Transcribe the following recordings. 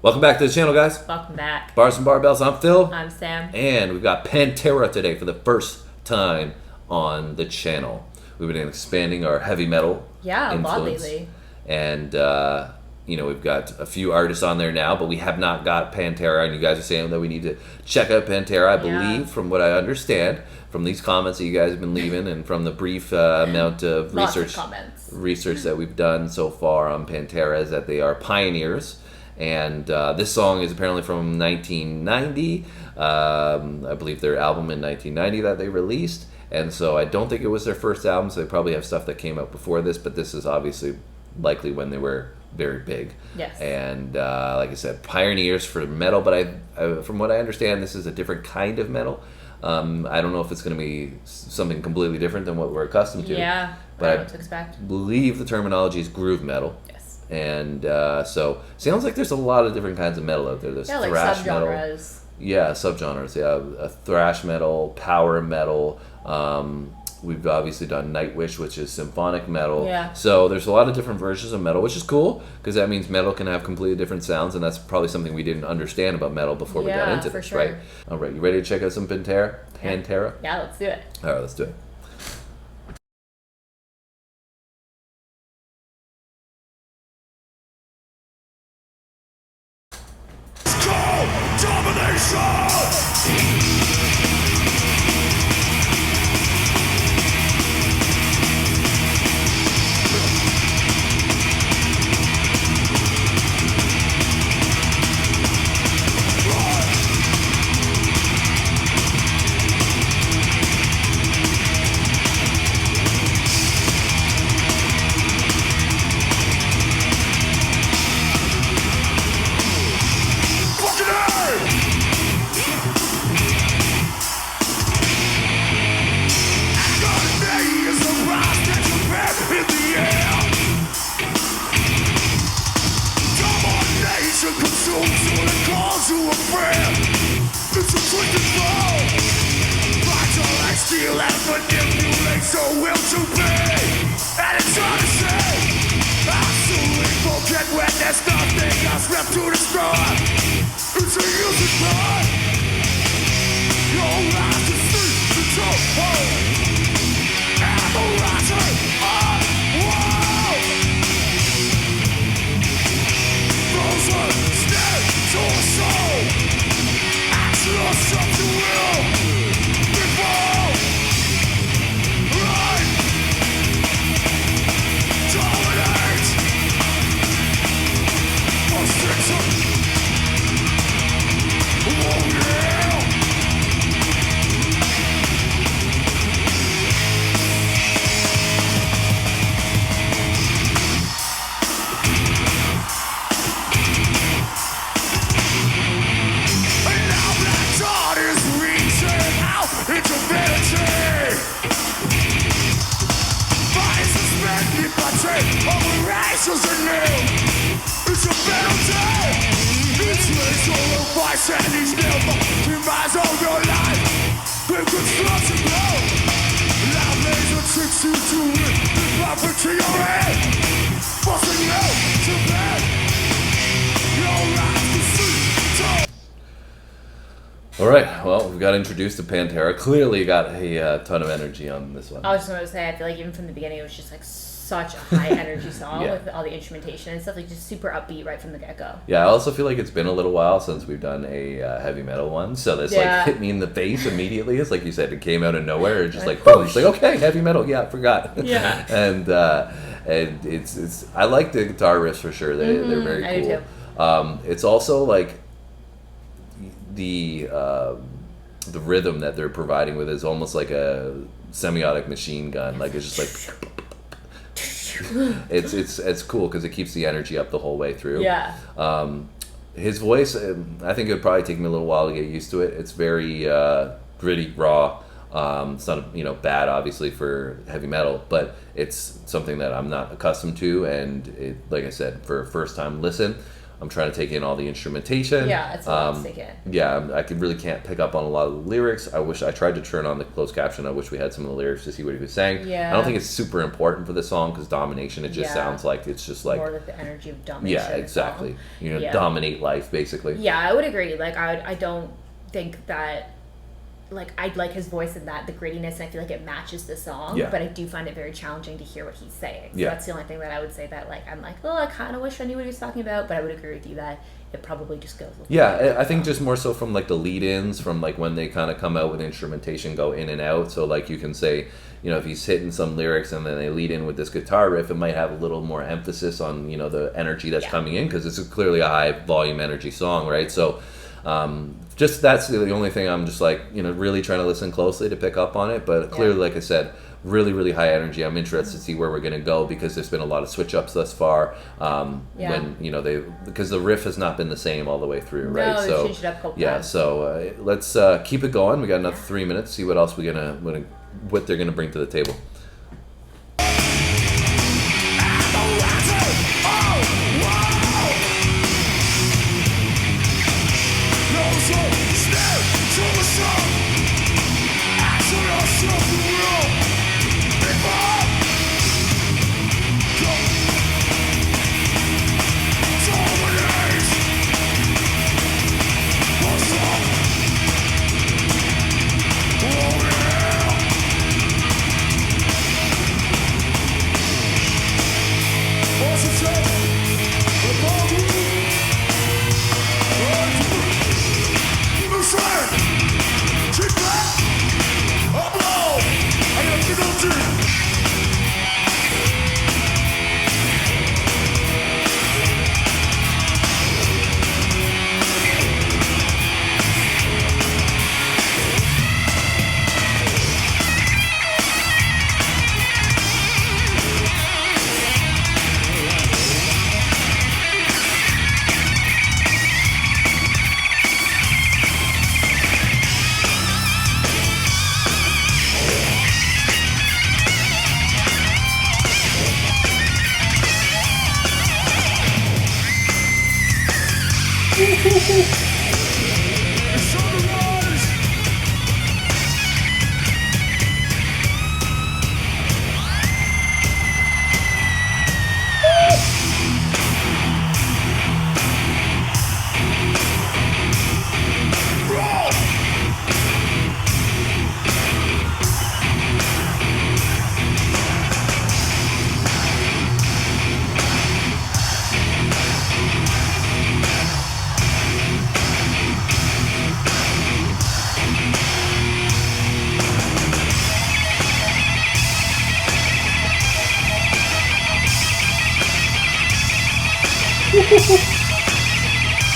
Welcome back to the channel, guys. Welcome back. Bars and Barbells, I'm Phil. I'm Sam. And we've got Pantera today for the first time on the channel. We've been expanding our heavy metal Yeah, a lot influence. lately. And, we've got a few artists on there now, but we have not got Pantera. And you guys are saying that we need to check out Pantera, I believe, from what I understand, from these comments that you guys have been leaving and from the brief amount of Lots research of comments. that we've done so far on Pantera is that they are pioneers. And this song is apparently from 1990. I believe their album in 1990 that they released. And so I don't think it was their first album, so they probably have stuff that came out before this, but this is obviously likely when they were very big. Yes. And like I said, pioneers for metal, but I from what I understand, this is a different kind of metal. I don't know if it's going to be something completely different than what we're accustomed to. Yeah, but I don't know what to expect. Believe the terminology is groove metal. Yes. And so sounds like there's a lot of different kinds of metal out there. There's Like thrash metal. subgenres. Yeah, subgenres. Yeah, thrash metal, power metal. We've obviously done Nightwish, which is symphonic metal. Yeah. So there's a lot of different versions of metal, which is cool because that means metal can have completely different sounds, and that's probably something we didn't understand about metal before we got into for this, sure. right? All right, you ready to check out some Pantera? Yeah, let's do it. All right, let's do it. Domination! Consumes you and calls you a friend. It's a twisted flow. Vital like steel and manipulates your will to be. And it's hard to say. How soon we forget when there's nothing else left to destroy. It's a useless blood. Your life to see the toe. And the rising on wall. Frozen, stay to a soul. Ask yourself to will before. Right. Dominate. Frustration. Oh yeah. Operations are new. It's a penalty. It's racial vice and he's never demise of your life. With construction blow. Loud laser tricks you to it. Profit to your head. Forcing you to bed. Your life to see. All right, well, we've got introduced to Pantera. Clearly got a ton of energy on this one. I was just going to say, I feel like even from the beginning, it was just like such a high energy song Yeah. with all the instrumentation and stuff, like just super upbeat right from the get go. Yeah, I also feel like it's been a little while since we've done a heavy metal one, so this like hit me in the face immediately. It's like you said, it came out of nowhere. It's just like boom. It's like okay, heavy metal. Yeah, I forgot. Yeah. and it's I like the guitar riffs for sure. They're very I do cool. It's also like the rhythm that they're providing with is almost like a semiotic machine gun. Like it's just like. It's cool because it keeps the energy up the whole way through. Yeah. His voice, I think it would probably take me a little while to get used to it. It's very gritty, raw. It's not bad obviously for heavy metal, but it's something that I'm not accustomed to, and it, like I said, for a first time listen, I'm trying to take in all the instrumentation. Yeah, it's a lot to take in. Yeah, really can't pick up on a lot of the lyrics. I tried to turn on the closed caption. I wish we had some of the lyrics to see what he was saying. Yeah. I don't think it's super important for the song because Domination, it just sounds like it's just like... more like the energy of domination. Yeah, exactly. Dominate life, basically. Yeah, I would agree. Like, I don't think that... Like, I like his voice in that, the grittiness, and I feel like it matches the song, but I do find it very challenging to hear what he's saying. So that's the only thing that I would say that, like, I'm like, oh, I kind of wish I knew what he was talking about, but I would agree with you that it probably just goes with I think just more so from, like, the lead-ins, from, like, when they kind of come out with instrumentation, go in and out. So, like, you can say, you know, if he's hitting some lyrics and then they lead in with this guitar riff, it might have a little more emphasis on, you know, the energy that's coming in, because it's clearly a high-volume energy song, right? So... just that's the only thing I'm just like, you know, really trying to listen closely to pick up on it. But clearly, like I said, really, really high energy. I'm interested to see where we're going to go because there's been a lot of switch ups thus far. When, you know, because the riff has not been the same all the way through, right? No, so, changed it up a couple times. So let's keep it going. We got another 3 minutes, see what else what they're going to bring to the table.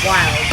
Wild.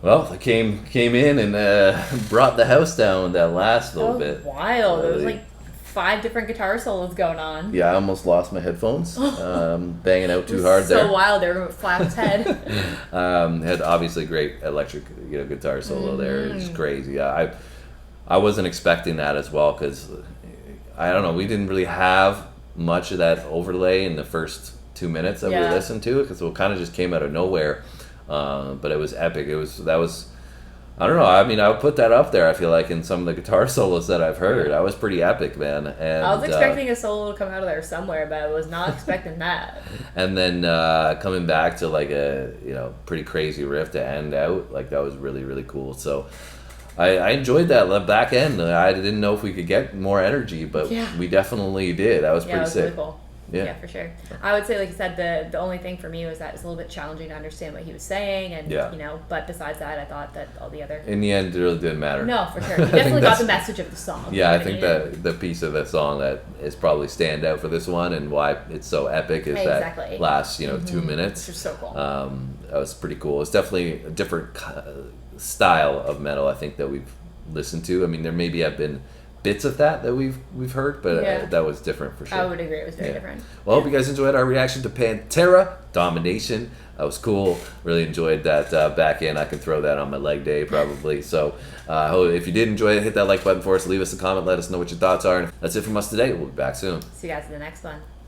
Well, they came in and brought the house down with that last little bit. Wild. There was like 5 different guitar solos going on. Yeah, I almost lost my headphones. Banging out too hard there. So wild. They were flat its head. Had obviously great electric, guitar solo there. It's crazy. I wasn't expecting that as well because I don't know. We didn't really have much of that overlay in the first 2 minutes that we listened to it because it kind of just came out of nowhere. But it was epic. I don't know. I mean, I would put that up there. I feel like in some of the guitar solos that I've heard, I was pretty epic, man. And I was expecting a solo to come out of there somewhere, but I was not expecting that. And then coming back to like a pretty crazy riff to end out, like that was really really cool. So I enjoyed that back end. I didn't know if we could get more energy, but we definitely did. That was pretty sick. Really cool. Yeah, for sure. I would say, like you said, the only thing for me was that it was a little bit challenging to understand what he was saying, and you know. But besides that, I thought that all the other. In the end, it really didn't matter. No, for sure. You definitely got the message of the song. Yeah, I think that the piece of the song that is probably stand out for this one and why it's so epic is that last 2 minutes. Which is so cool. That was pretty cool. It's definitely a different style of metal, I think, that we've listened to. I mean, there maybe have been bits of that we've heard, but that was different for sure. I would agree, it was very different. Well, I hope you guys enjoyed our reaction to Pantera, Domination. That was cool. Really enjoyed that back in. I can throw that on my leg day probably. So if you did enjoy it, hit that like button for us, leave us a comment, let us know what your thoughts are. And that's it from us today. We'll be back soon. See you guys in the next one.